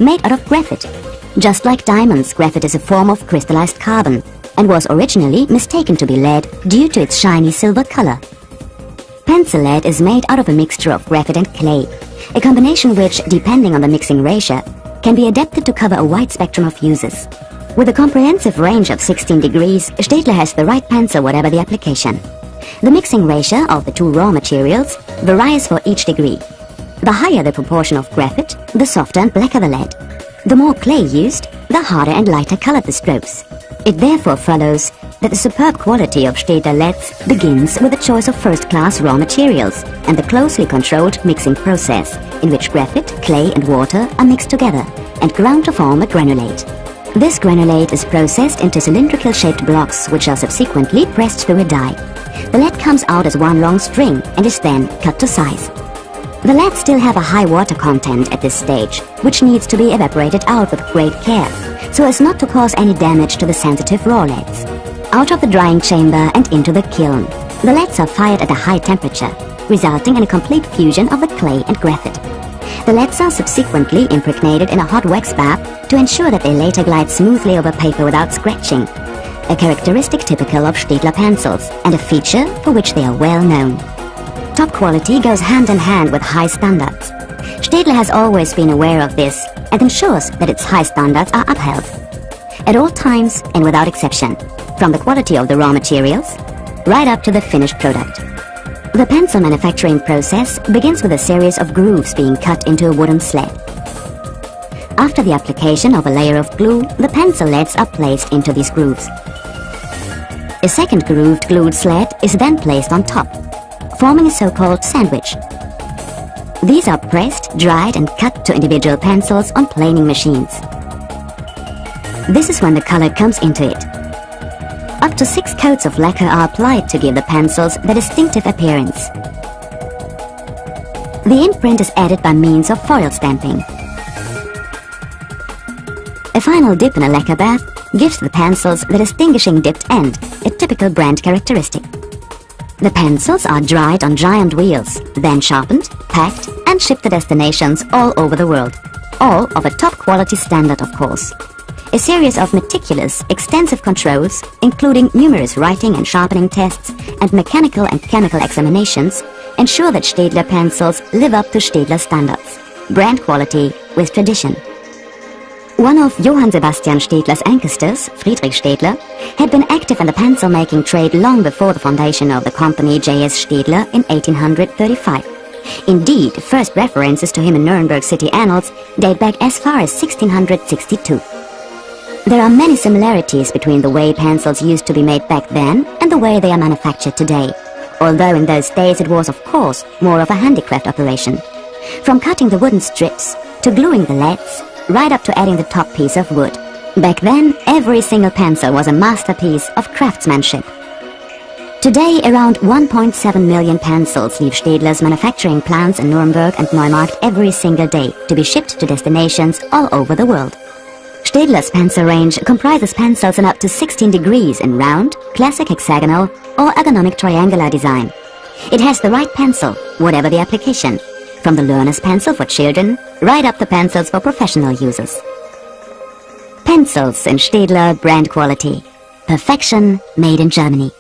made out of graphite. Just like diamonds, graphite is a form of crystallized carbon and was originally mistaken to be lead due to its shiny silver color. Pencil lead is made out of a mixture of graphite and clay, a combination which, depending on the mixing ratio, can be adapted to cover a wide spectrum of uses. With a comprehensive range of 16 degrees, Staedtler has the right pencil whatever the application. The mixing ratio of the two raw materials varies for each degree. The higher the proportion of graphite, the softer and blacker the lead. The more clay used, the harder and lighter colored the strokes. It therefore follows that the superb quality of Staedtler leads begins with the choice of first-class raw materials and the closely controlled mixing process, in which graphite, clay and water are mixed together and ground to form a granulate. This granulate is processed into cylindrical-shaped blocks which are subsequently pressed through a die. The lead comes out as one long string and is then cut to size. The leads still have a high water content at this stage, which needs to be evaporated out with great care, so as not to cause any damage to the sensitive raw leads. Out of the drying chamber and into the kiln, the leads are fired at a high temperature, resulting in a complete fusion of the clay and graphite. The leads are subsequently impregnated in a hot wax bath to ensure that they later glide smoothly over paper without scratching, a characteristic typical of Staedtler pencils and a feature for which they are well known. Top quality goes hand in hand with high standards. Staedtler has always been aware of this and ensures that its high standards are upheld. At all times and without exception, from the quality of the raw materials, right up to the finished product. The pencil manufacturing process begins with a series of grooves being cut into a wooden sled. After the application of a layer of glue, the pencil leads are placed into these grooves. A second grooved glued sled is then placed on top, forming a so-called sandwich. These are pressed, dried and cut to individual pencils on planing machines. This is when the color comes into it. Up to 6 coats of lacquer are applied to give the pencils their distinctive appearance. The imprint is added by means of foil stamping. A final dip in a lacquer bath gives the pencils the distinguishing dipped end, a typical brand characteristic. The pencils are dried on giant wheels, then sharpened, packed and shipped to destinations all over the world. All of a top quality standard, of course. A series of meticulous, extensive controls, including numerous writing and sharpening tests and mechanical and chemical examinations, ensure that Staedtler pencils live up to Staedtler standards. Brand quality with tradition. One of Johann Sebastian Staedtler's ancestors, Friedrich Staedtler, had been active in the pencil-making trade long before the foundation of the company J.S. Staedtler in 1835. Indeed, first references to him in Nuremberg city annals date back as far as 1662. There are many similarities between the way pencils used to be made back then and the way they are manufactured today, although in those days it was, of course, more of a handicraft operation. From cutting the wooden strips to gluing the leads, right up to adding the top piece of wood. Back then, every single pencil was a masterpiece of craftsmanship. Today, around 1.7 million pencils leave Staedtler's manufacturing plants in Nuremberg and Neumarkt every single day to be shipped to destinations all over the world. Staedtler's pencil range comprises pencils in up to 16 degrees in round, classic hexagonal or ergonomic triangular design. It has the right pencil, whatever the application, from the learner's pencil for children, right up to pencils for professional users. Pencils in Staedtler brand quality. Perfection made in Germany.